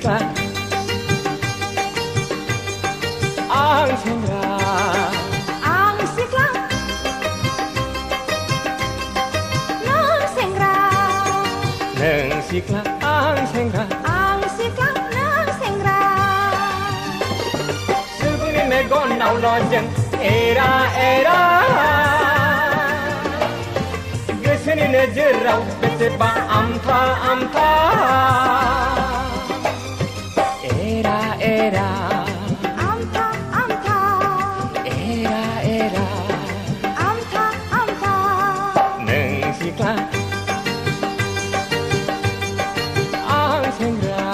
sikla ang sengra ang sikla ng sengra ng sikla ang sengra ng sengra suguni me gon nau lo jeng era geseni ne jerau beseba ampa era amta era amta neng sikla ang sengra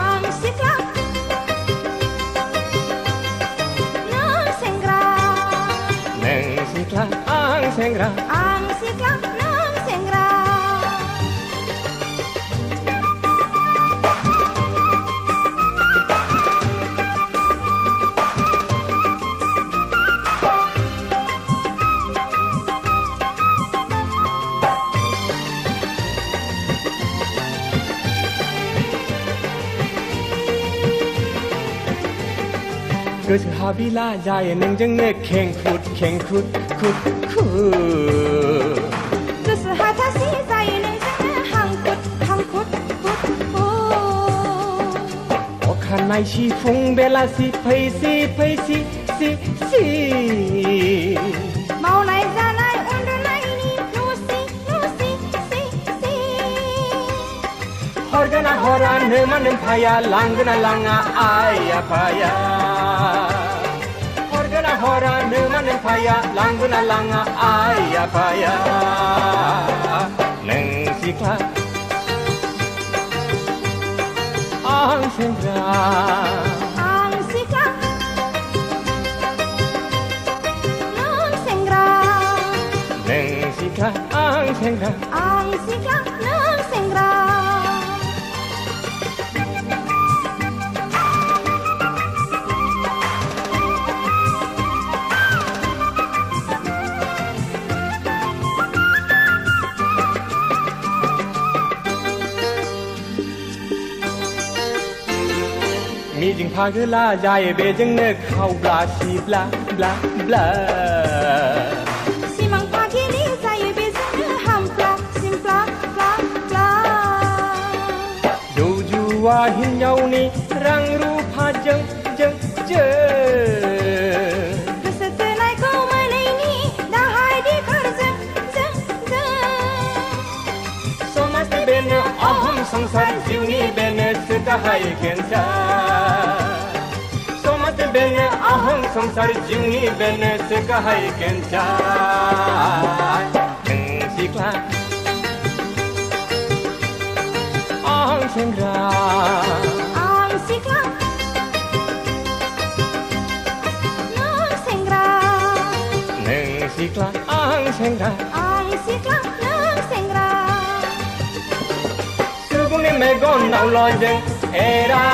ang sikla ng sengra neng sikla ang sengra ang sikla ng sengra Habila jaya neng jeng ne keng kut Hatasi jaya neng jeng hang kut Okan nai si fung bela si pai si mau nai janai undur nai ni nusi Horgana hora neman paya langgana langa aya paya Horgana hora neman paya langgana langa aya paya Neng sikla ang sengra ang sikla ng sengra neng sikla ang sengra ng sengra mi jing phagla jai be jeng ne khau bla si bla simang pagili jai be jeng ham simpla du juwa hin yau ni rang ru pha jeng kesetenai ko manai ni dah hai di khar jeng somas ben aham sangsar jiwni ben sedahai kensa somas ben aham sangsar jiwni ben sedahai kensa neng sikla ang sengra ang sikla ng sengra neng sikla ang sengra ng sengra suguni me gon nau lo jeng era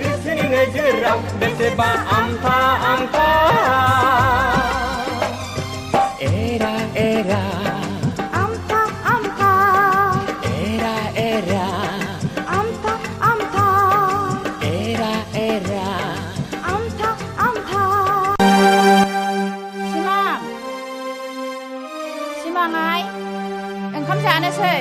geseni ne jerau beseba ampa era amta era amta era amta Simangai ओंखाम जानोसै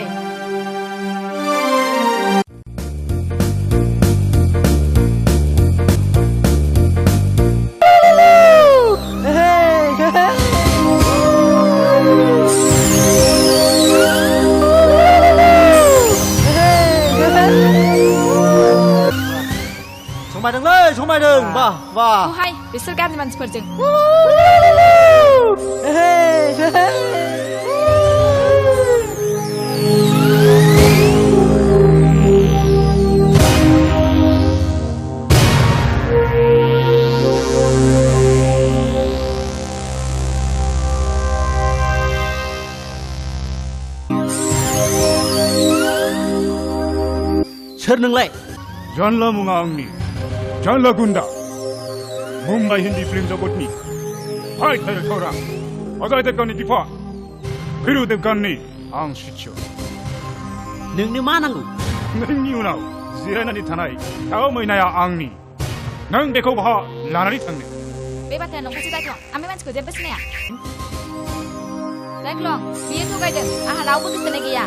संबायदों वाह बहाय बिसोर गाज्रि मानसिफोरजों सोर नोंलाय जानला मुङा आंनि जानला गुन्दा मुम्बाइ हिन्दी फिल्म जगतनि फाय डाइरेक्टरा अजय देवगाननि बिफा भिरु देवगाननि आं शिष्य नोंनो मा नांगौ नोंनि उनाव जिरायनानै थानाय दाउ मैनाया आंनि नों बेखौ बहा लानानै थांनो बे बाथ्राया नंखायसो जायख्लं आं बे मानसिखौ जेबो सिनाया जायख्लं बियो थगायदों आंहा रावबो गोसोनाय गैया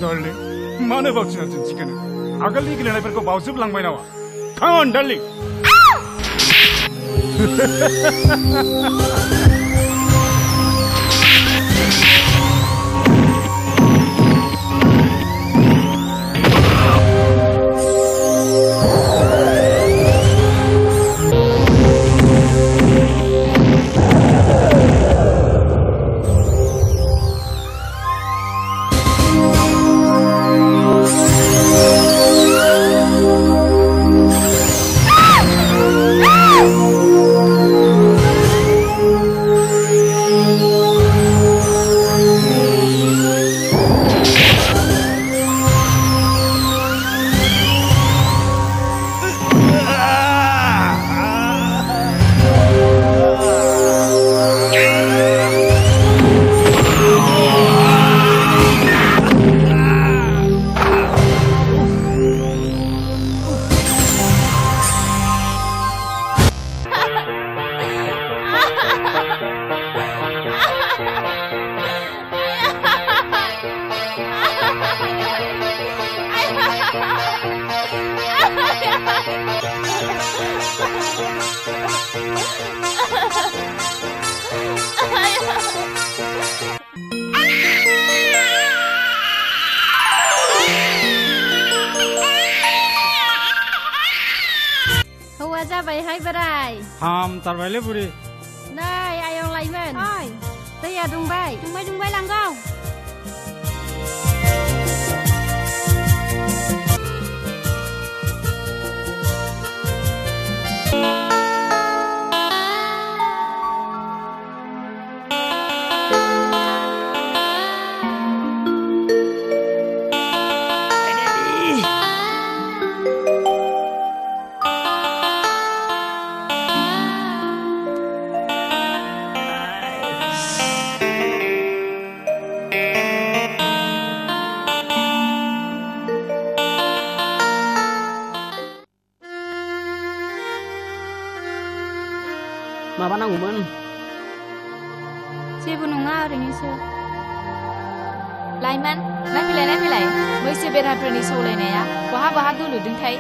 डार्लिं मानो बावथिना दिन्थिगोनो आगोलनि गेलेनायफोरखौ बावजोबलांबाय नामा Come on, darling. जाबाय हाय बोराय हामथारबायलै बुरि नै आयं लायमोन ओइ दैया दुंबाय लांगौ माबा नांगौमोन जेबो नङा ओरैनोसो लाइमोन नायफैलाय मैसो बेराफोरनि सौलायनाया बहा दुलुदोंथाय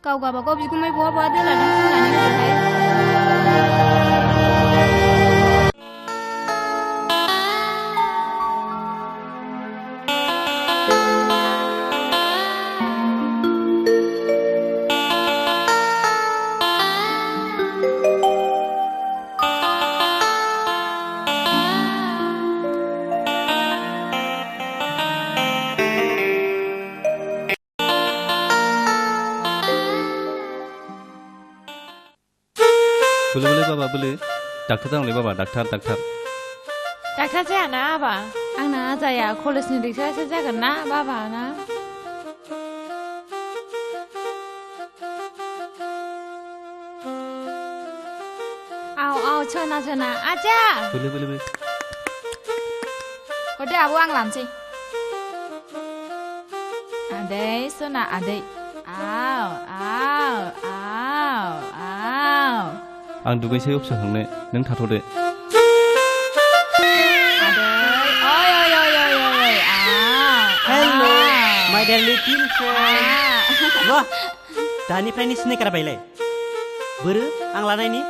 गावगाबागाव बिगुमै बहा दोनलादों होननानै होदोंहाय boleh baba boleh dokter tangleh baba dokter जाया ना आबा आंना जाया कलेजनि लेक्सारासो जागोन ना बाबा ना आओ छोना आजा boleh hode abu आं लानोसै आदै सना आदै आओ आं दुगैसै अपसो थांनो नों थाथ'दो आदै ओइ hello My dear little friend. Wah, दानिफ्रायनो सिनायखाबायलाय बोरो आं लानायनि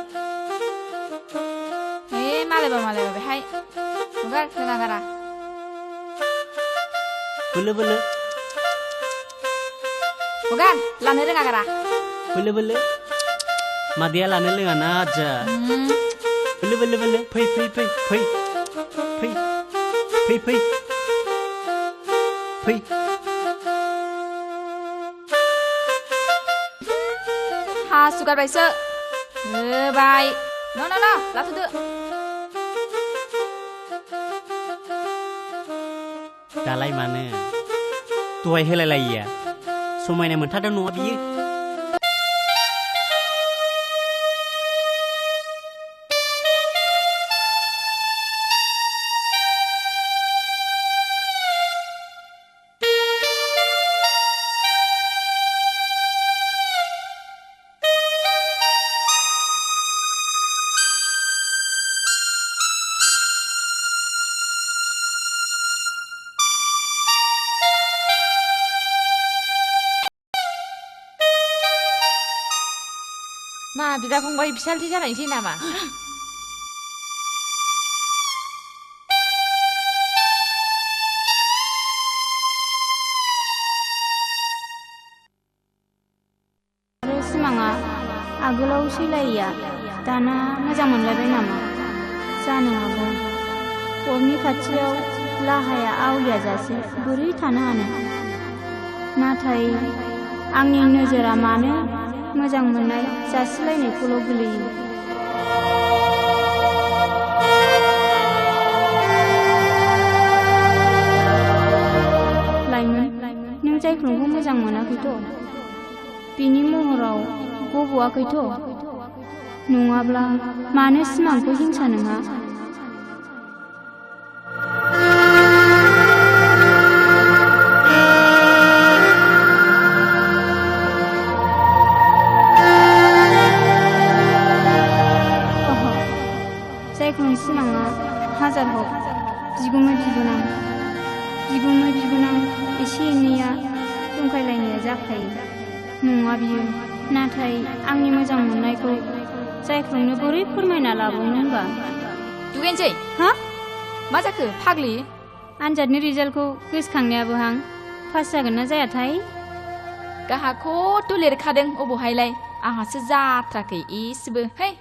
हे मालायबा बेहाय हगार खोनागारा बोलो बोलो हगार लानो रोङागारा बोलो बोलो मादैया लानो रोङा ना आजा बोलो बोलो बोलो फै फै फै फै फै फै फै फै हासुगारबायसो होबाय न लाथ'दो दालाय मानो दहाय होलायलायिया समायना मोनथारदों नङा बियो मा बिदा फंबाय बिसालथि जानायसै नामा सिमाङा आगोलाव सैलायिया दाना मोजां मोनलायबाय नामा जानो हागौ अरनि खाथियाव लाहाया आवलिया जासे बोरै थानो हानो नाथाय आंनि नोजोरा मानो मोजां मोननाय जासिलायनायखौल' गोलैयो लाइमोन नों जायख्लंखौ मोजां मोनाखैथ' बिनि महराव गब'आखैथ' नङाब्ला मानो सिमांखौ हिंसा नङा सिमाङा हाजार हक बिगुमै बिबोनां एसे एनैया जंखायलायनाया जाखायो नङा बियो नाथाय आंनि मोजां मोननायखौ जायख्लंनो बोरै फोरमायना लाबावनो होनबा दुगैनोसै हा मा जाखो फाग्लि आनजादनि रिजाल्टखौ गोसोखांनायाबो हां पास जागोन ना जायाथाय गाहाखौथ' लिरखादों अबहायलाय आंहासो जाथ्राखै एसेबो है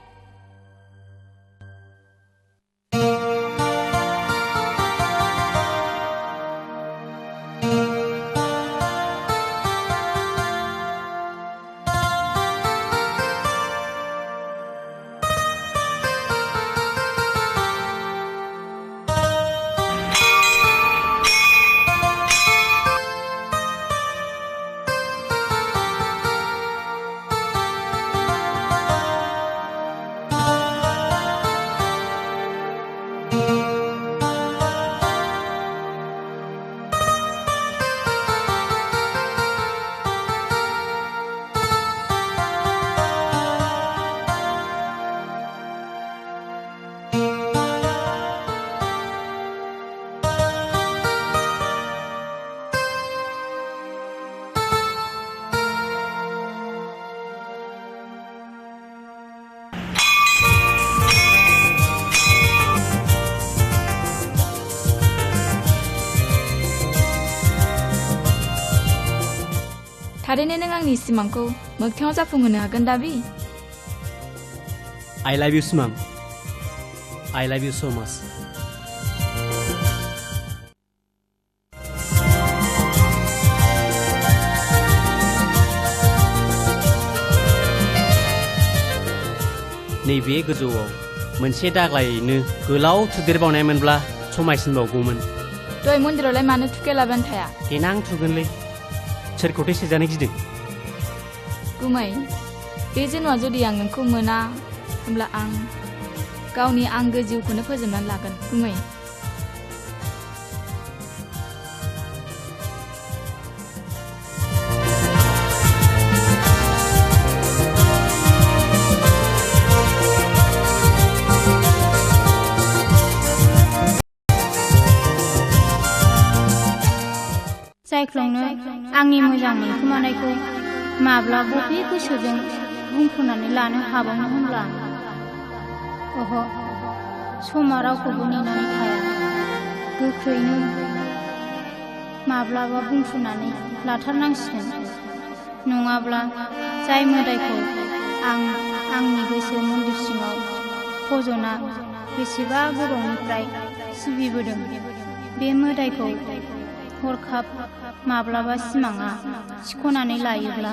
थारैनो नों आंनि सिमांखौ मोगथाङाव जाफुंहोनो हागोन दाबि I love you सिमां I love you so much नैबे गोजौआव मोनसे दाग्लायैनो गोलाव थुदेरबावनायमोनब्ला समायसिनबावगौमोन दहाय मन्दिरावलाय मानो थुखेलाबानो थाया देनां थुगोनलै सोरखौथो सेजानो गिदों गुमै बे जेन'आ जुदि आं नोंखौ मोना होमब्ला आं गावनि आंगो जिउखौनो फोजोबनानै लागोन गुमै जायख्लंनो आंनि मोजां मोनखोमानायखौ माब्ला बबे गोसोजों बुंफोरनानै लानो हाबावनो होनब्ला अह समा रावखौबो नेनानै थाया गोख्रैनो माब्लाबा बुंफोरनानै लाथारनांसिगोन नङाब्ला जाय मोदायखौ आं आंनि गोसो मन्दिर सिङाव फजना बेसेबा गोबावनिफ्राय सिबिबोदों बे मोदायखौ हरखाब माब्लाबा सिमाङा सिख'नानै लायोब्ला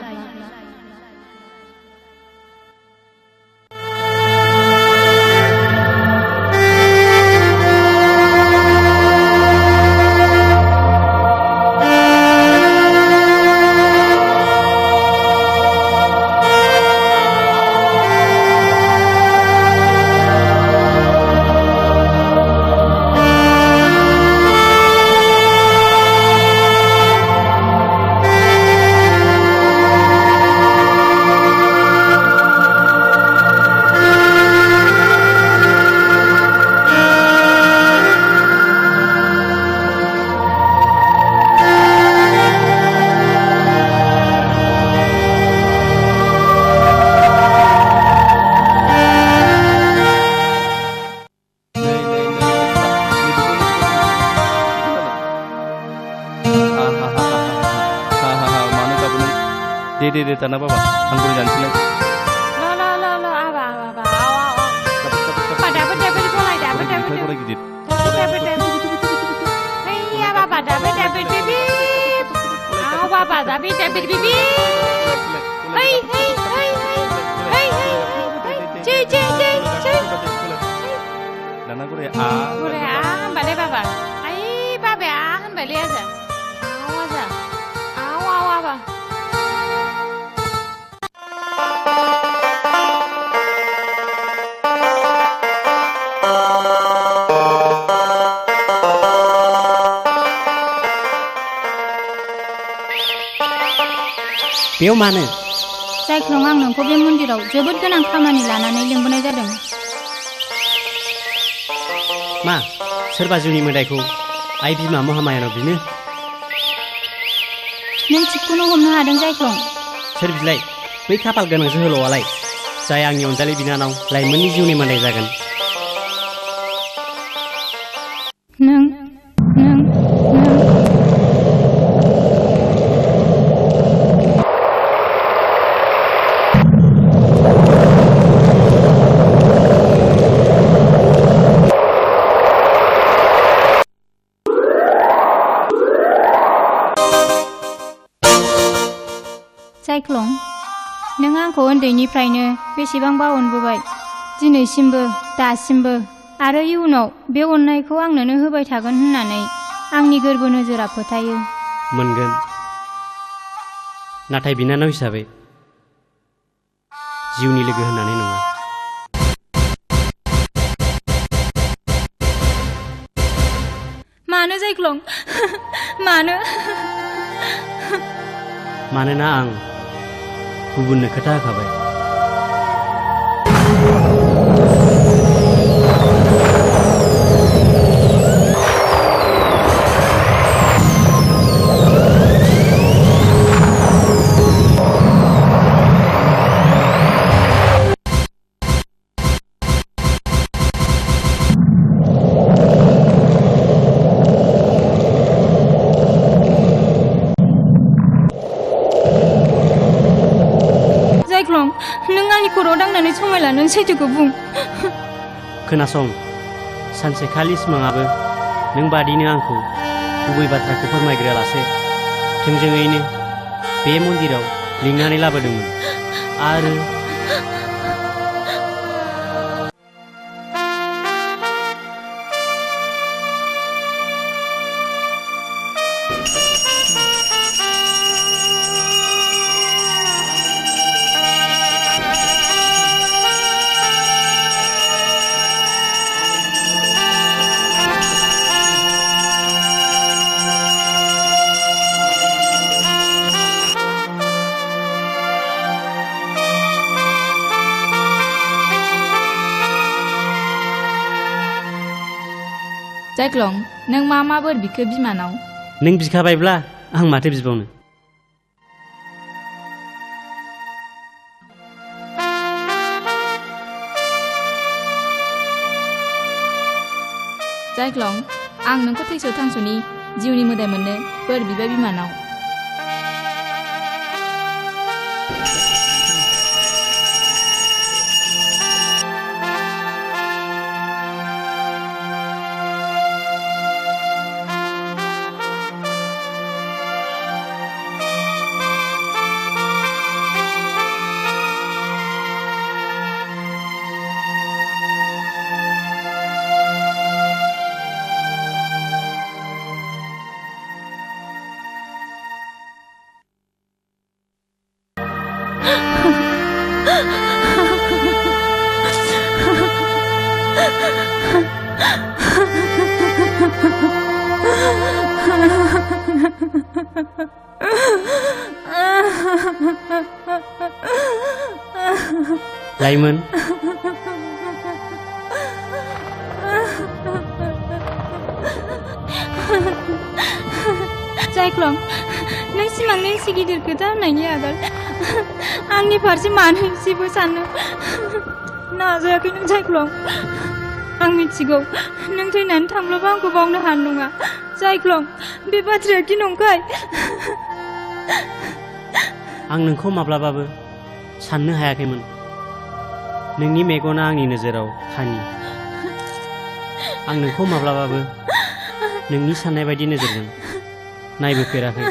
दे दाना बाबा आं बोरै जानोसैलाय lo aba dapat bolai dapat गराय गिदिर iya baba dapat bibi baba dapat bibi hey दाना गराया होनबालाय बाबा ai बाबाया होनबायलै आजा आवा बेयाव मानो जायख्लं आं नोंखौ बे मन्दिराव जोबोद गोनां खामानि लानानै लिंबोनाय जादों मा सोरबा जिउनि मोदायखौ आइ बिमा महामायानाव बिनो नों थिगखौनो हमनो हादों जायख्लं सोर बिलाय बै खाफाल गोनां जोहोलावालाय जाय आंनि अनजालि बिनानाव लाइमोननि जिउनि मोदाय जागोन नों जायख्लं नों आंखौ उन्दैनिफ्रायनो बेसेबांबा अनबोबाय दिनैसिमबो दासिमबो आरो इयुनाव बे अननायखौ आंनोनो होबाय थागोन होननानै आंनि गोरबो नोजोरा फोथायो मोनगोन नाथाय बिनानाव हिसाबै जिउनि लोगो होननानै नङा मानो जायख्लं मानोना आं गुबुननो खोथा होखाबाय नों आंनि खर'आव दांनानै समायला नों सैथोखौ बुं खोनासं सानसेखालि सिमाङाबो नों बादिनो आंखौ गुबै बाथ्राखौ फोरमायग्रोआलासे थोंजोङैनो बे मन्दिराव लिंनानै लाबोदोंमोन आरो जायख्लं नों मा बोर बिखो बिमानाव नों बिखाबायब्ला आं माथो बिबावनो जायख्लं आं नोंखौ थैस' थांस'नि जिउनि मोदाय मोननो बोर बिबाय बिमानाव लाइमोन जायख्लं नों सिमांनि एसे गिदिर खोथा होननायनि आगोल आंनि फारसे मानो एसेबो साननो नाजायाखै नों जायख्लं आं मिथिगौ नों थैनानै थांब्लाबो आंखौ बावनो हानाय नङा जायख्लं बे बाथ्राया कि नंखाय आं नोंखौ माब्लाबाबो साननो हायाखैमोन नोंनि मेगना आंनि नोजोराव खानि आं नोंखौ माब्लाबाबो नोंनि साननाय बायदि नोजोरजों नायबोफेराखै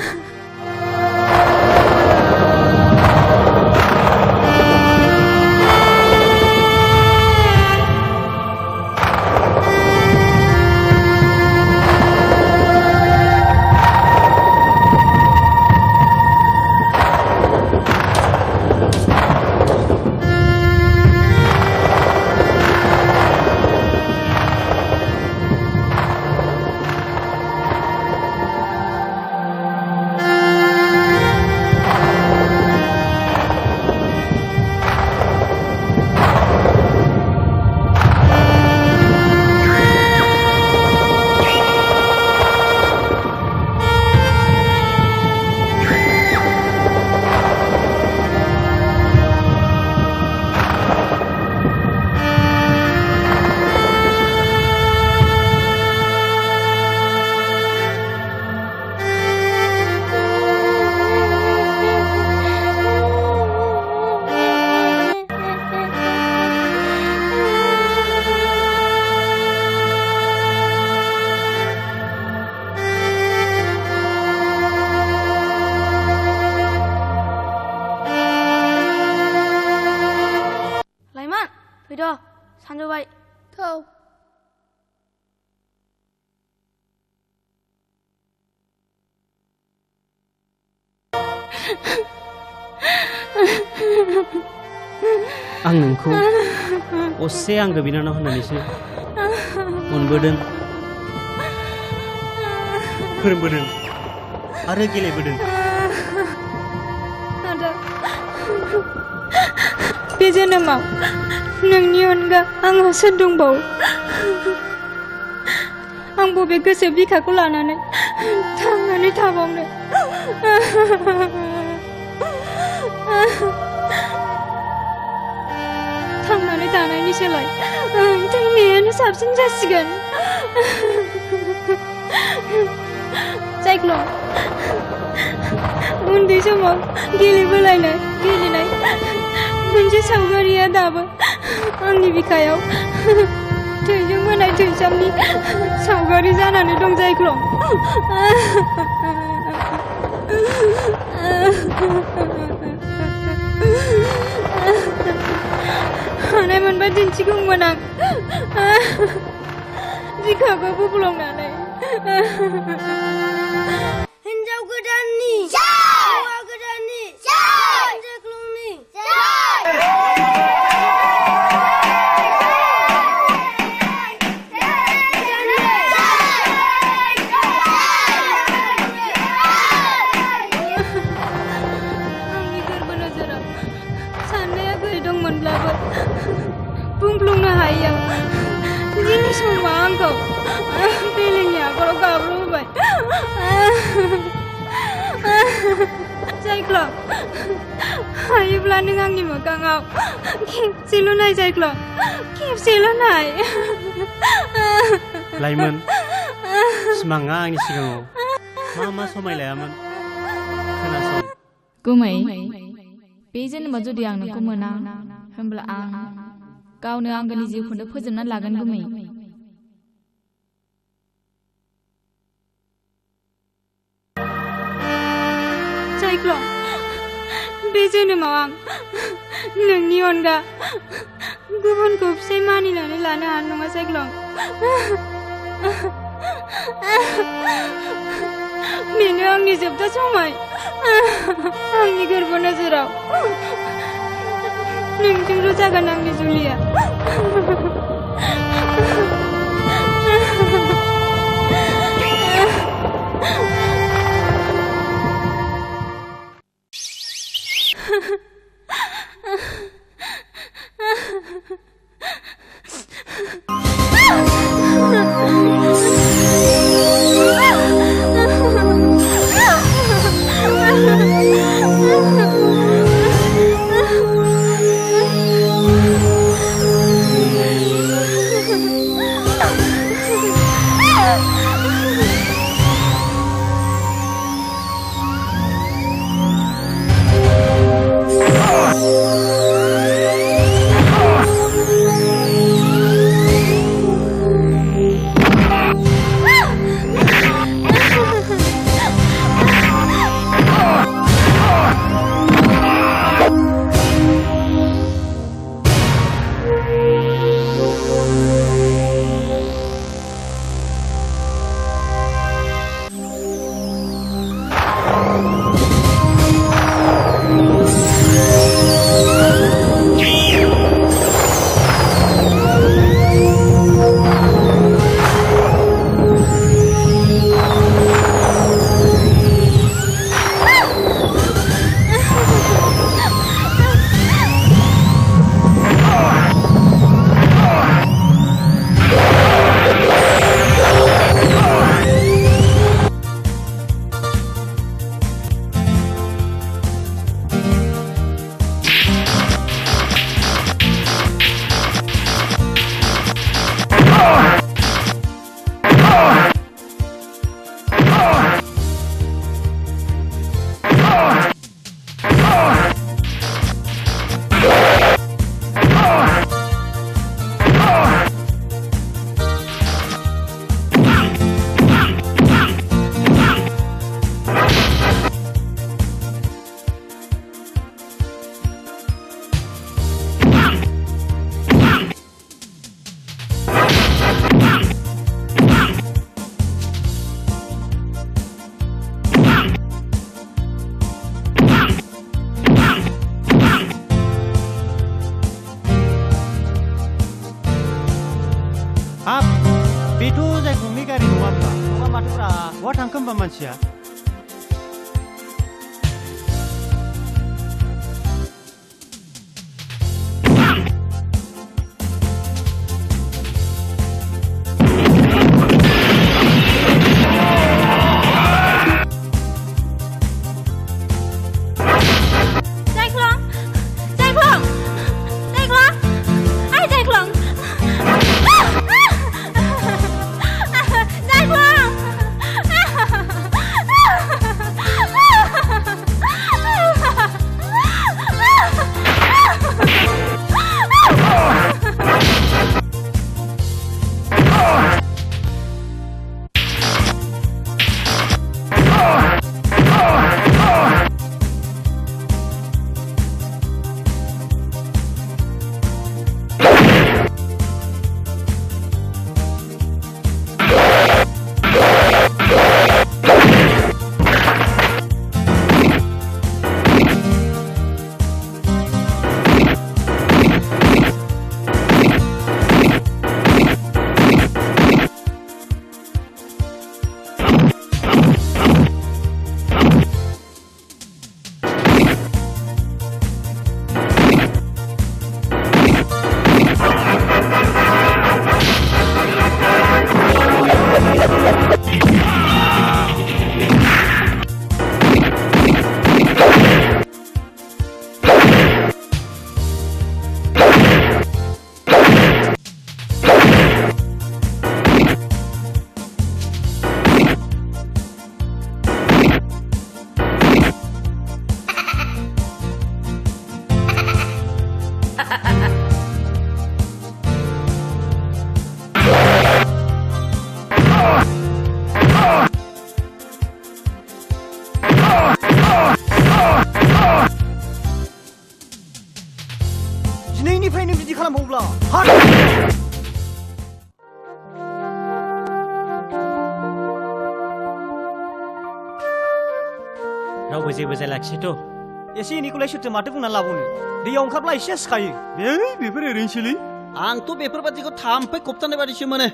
फैद' सानजौबाय थौ आं नोंखौ असे आंगो बिनानाव होननानैसो अनबोदों फोरोंबोदों आरो गेलेबोदों बे जोनोमाव नोंनि अनगा आंहा सोर दंबावो आं बबे गोसो बिखाखौ लानानै थांनानै थाबावनो थांनानै थानायनि सोलाय थैनायानो साबसिन जासिगोन जायख्लं उन्दै समाव गेलेनाय मोनसे सावगारिया दाबो आंनि बिखायाव थैजों मोनाय थैसामनि सावगारि जानानै दं जायख्लं हानाय मोनबा दिन्थिगौमोन आं बिखाखौ बुग्लंनानै हिन्जाव गोदाननि हौवा गोदाननि जायख्लंनि आंनि गोरबो नोजोराव साननाया गोदै दंमोनब्लाबो बुंफ्लुंनो हायैयाव दिनै समा आंखौ बेलेगनि आगराव गाब्र'होबाय Jaikhlong, hayoब्ला नों आंनि मोखाङाव खेबसेल' नाय Jaikhlong, खेबसेल' नाय। लाइमोन सिमाङा आंनि सिगाङाव मा समायलायामोन खोनासं। गुमै बे जोनोमाव जुदि आं नोंखौ मोना होमब्ला आं गावनो आंगोनि जिउखौनो फोजोबना लागोन गुमै। Jaikhlong, बे जोनोमाव आं नोंनि अनगा गुबुनखौ फिसाय मानिनानै लानो हानाय नङा Jaikhlong। बेनो आंनि जोबथा समाय। आंनि गोरबो नोजोराव नोंजोंल' जागोन आंनि जुलिया। बेथ' जायख्लंनि गारि नङाब्ला नङा माथोब्रा बहा थांखो होमबा मानसिया? Jaikhlong! दिनैनिफ्रायनो बिदि खालामबावब्ला हाट रावबो जेबो जायाखिसैथ' एसे एनैखौलाय सोरथो माथो बुंनानै लाबावनो दैयाव ओंखारब्ला एसे सिखायो बेफोर ओरैनोसोलै आंथ' बेफोरबादिखौ थाम्फै खबथानाय बादिसो मोनो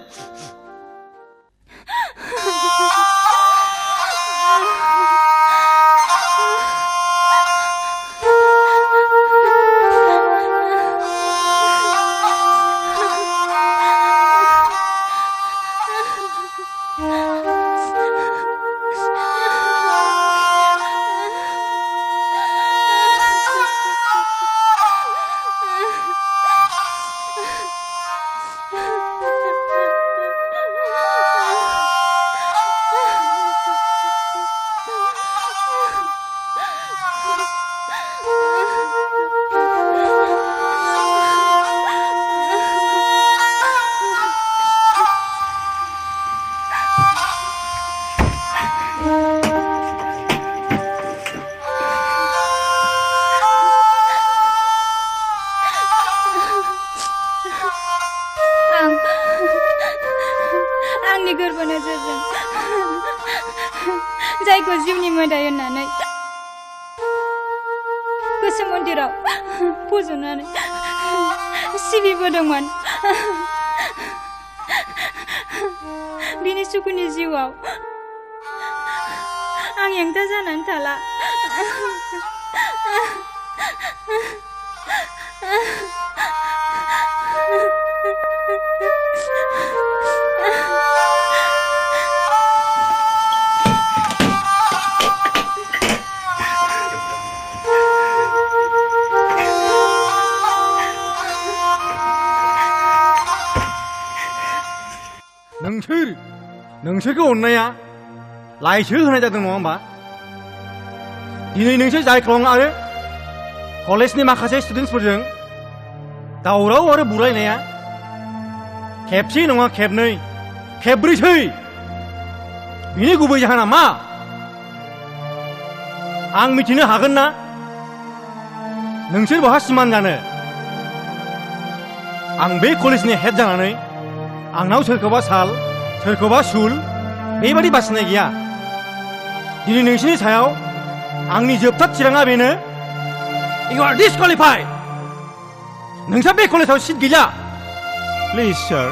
आंनि गोरबो नोजोरजों जायखौ जिउनि मोदाय होननानै गोसो मन्दिराव फज'नानै सिबिबोदोंमोन बिनि सुखुनि जिउआव आं हेंथा जानानै थाला नोंसोरखौ अननाया लाइसो होनाय जादों नङा होमबा दिनै नोंसोर जायख्लं आरो कलेजनि माखासे स्टुडेन्टसफोरजों दावराव आरो बुलायनाया खेबसे नङा खेबनै खेबब्रैसै बिनि गुबै जाहोना मा आं मिथिनो हागोन ना नोंसोर बहा सिमान जानो आं बे कलेजनि हेड जानानै आंनाव सोरखौबा साल सोरखौबा सुल बेबादि बासिनाय गैया दिनै नोंसिनि सायाव आंनि जोबथा थिराङा बेनो इउ आर डिसक्वालिफाइड नोंसा बे कलेजाव सिट गैला प्लिज सार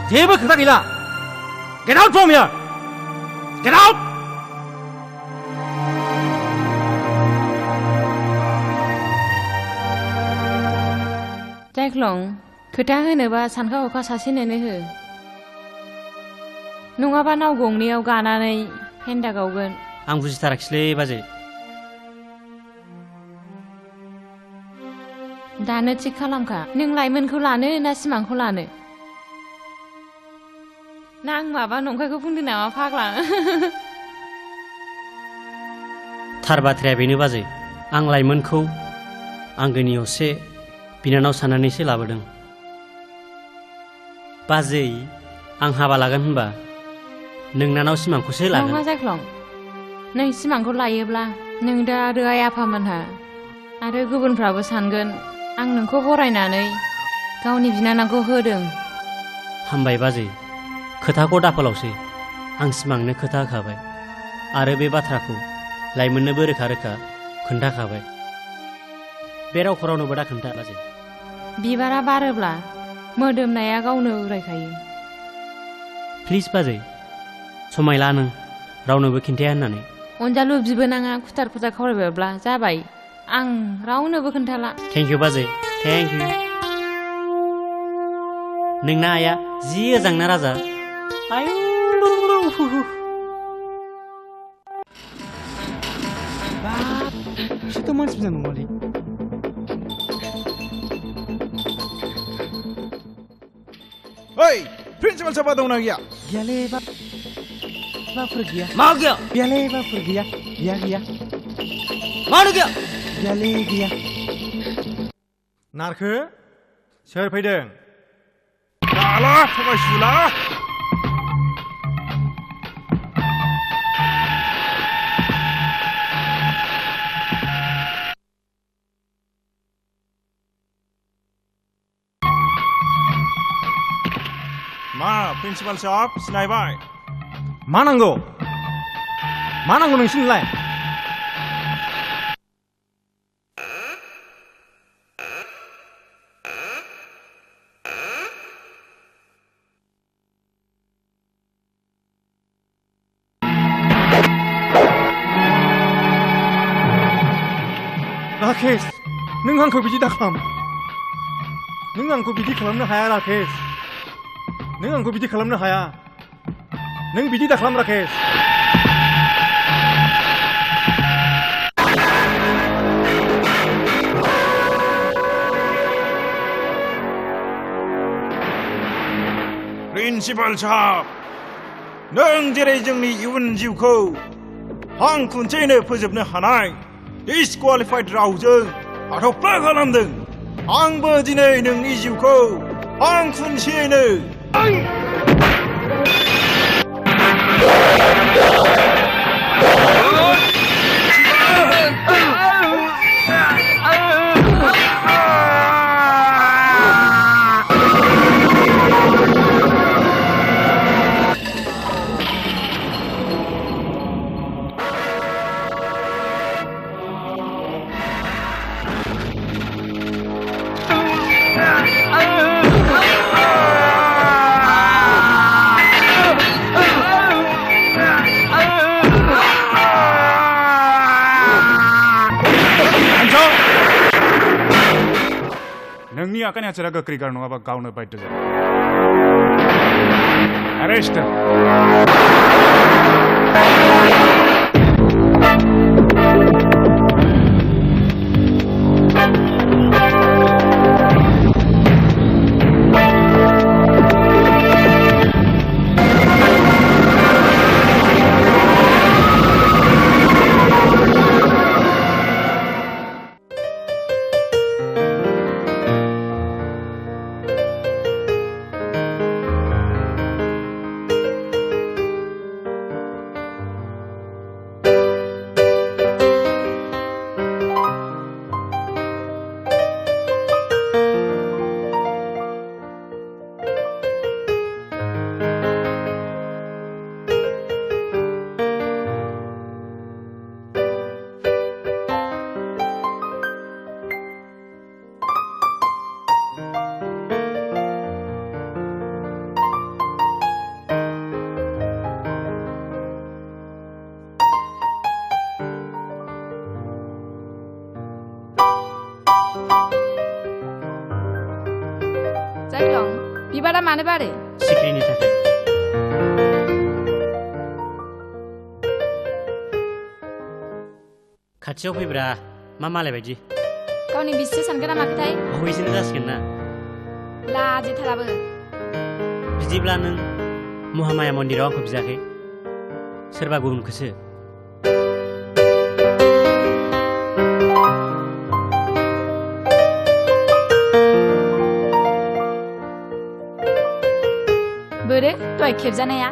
जेबो खोथा गैला get out from here get out जायख्लं खोथा होनोबा सानखा हखा सासेनोनो हो नङाबा नाव गंनैयाव गानानै फेन्दा गावगोन आं बुजिथाराखिसैलै बाजै दानो थिग खालामखा नों लाइमोनखौ लानो ना सिमांखौ लानो ना आं माबा नंखायखौ बुंदों नामा फाग्ला थार बाथ्राया बेनो बाजै आं लाइमोनखौ आंगोनि असे बिनानाव साननानैसो लाबोदों बाजै आं हाबा लागोन होनबा नोंनानाव सिमांखौसो लागोन नङा जायख्लं नों सिमांखौ लायोब्ला नों दा आरो आइ आफामोनहा आरो गुबुनफ्राबो सानगोन आं नोंखौ बरायनानै गावनि बिनानावखौ होदों हामबाय बाजै खोथाखौ दाफोलावसै आं सिमांनो खोथा होखाबाय आरो बे बाथ्राखौ लाइमोननोबो रोखा रोखा खोन्थाखाबाय बे रावखौ रावनोबो दा खोन्था बाजै बिबारा बारोब्ला मोदोमनाया गावनो उरायखायो प्लिज बाजै समायला नों रावनोबो खिन्थाया होननानै अनजालु बिबोनाङा खुथार खुथार खावलायबायब्ला जाबाय आं रावनोबो खोन्थाला थेंक इउ बाजै थेंक इउ नोंना आइया जि मोजांना राजा आयु बिसोरथ' मानसि मोजां नङालै ओइ प्रिन्सिपाल साफा दंना गैया गैयालै बाफोर गैया मा गैया गैयालै बाफोर गैया गैया मानो गैया गैयालै गैया नारखो सोर फैदों दाला थगायसुला मा प्रिन्सिपाल साहब सिनायबाय मा नांगौ नोंसिनोलाय राकेश नों आंखौ बिदि दाखालाम नों आंखौ बिदि खालामनो हाया राकेश नों आंखौ बिदि खालामनो हाया नों बिदि दाखालाम राकेश प्रिन्सिपाल साहब नों जेरै जोंनि इयुन जिउखौ हां खुन्थेनो फोजोबनो हानाय डिसक्वालिफाइड रावजों आथफ्ला खालामदों आंबो दिनै नोंनि जिउखौ हां खुन्थेनो नोंनि आखाइनि हाथियारा गोख्रैगार नङाबा गावनो बाध्य जागोन Arrest him. Jaikhlong, bibaरा मानो बारो? सिख्रिनि थाखाय खाथियाव फैब्रा मा मालाय बायदि गावनि बिसिसो सानगोन ना माखोथाय? हौवैसोनो जासिगोन ना लाजिथाराबो बिदिब्ला नों महामाया मन्दिराव आंखौ बियाखै सोरबा गुबुनखौसो बोरो दहाय खेबजानाया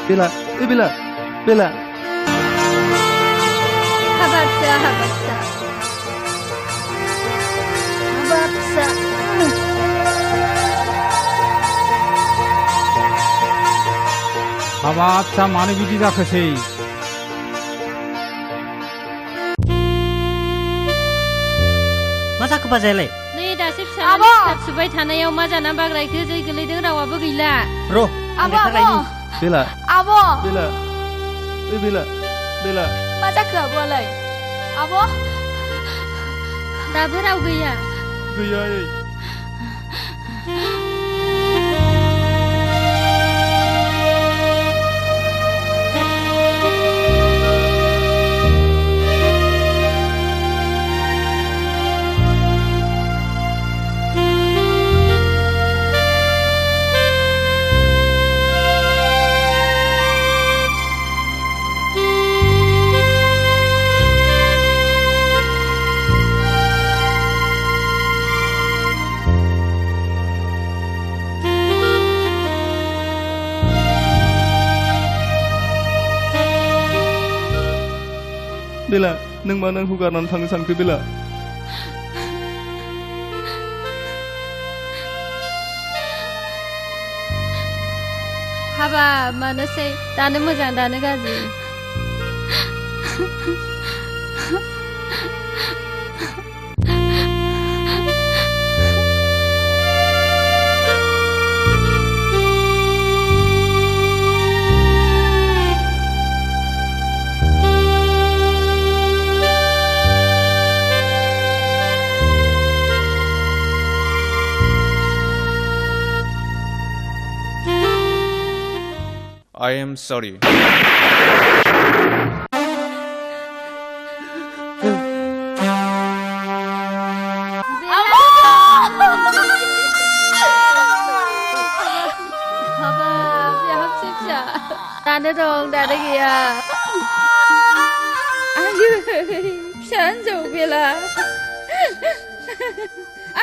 Bella, Bella, Bella. Habaksa, habaksa. Habaksa. हाबाब फिसा मानो बिदि जाखोसै मा जाखो बाजायालाय नै दासो फिसा सुबाय थानायाव मा जाना बाग्रायखो जै गोलैदों रावाबो गैला र' Abo, Bella, abo. Bella, Bella, Bella. मा जाखो आब'आलाय? आब'? दाबो राव गैया गैया Bella, nang mana aku garan thang san ke Bella? हाबा मानोसै दानो मोजां दानो गाज्रि I am sorry. Daनो dong, daनो gaya. Ayo, फिसा हिन्जाव बेला.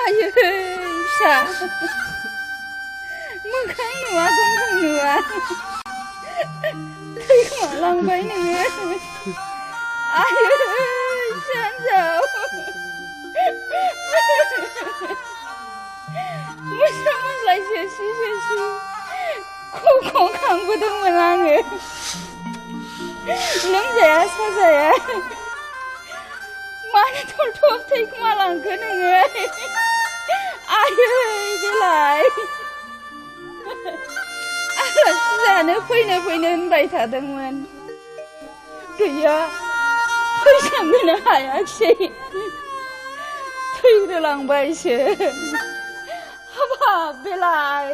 Ayo, फिसा. मोखां नुवा गन्थं नुवा. थैखोमालांबाय नोङो. Ayo, फिसा हिन्जाव. मोसा मोनलाय जोसि. ख'खौ खांबोदोंमोन आङो लोमजाया साजाया मानो थरथब थैखोमालांखो नोङो आयै बेलाय आलासि जानो फैनो होनबाय थादोंमोन गैया फैसांनो हायाखिसै थैग्रोलांबायसो हाबाब बेलाय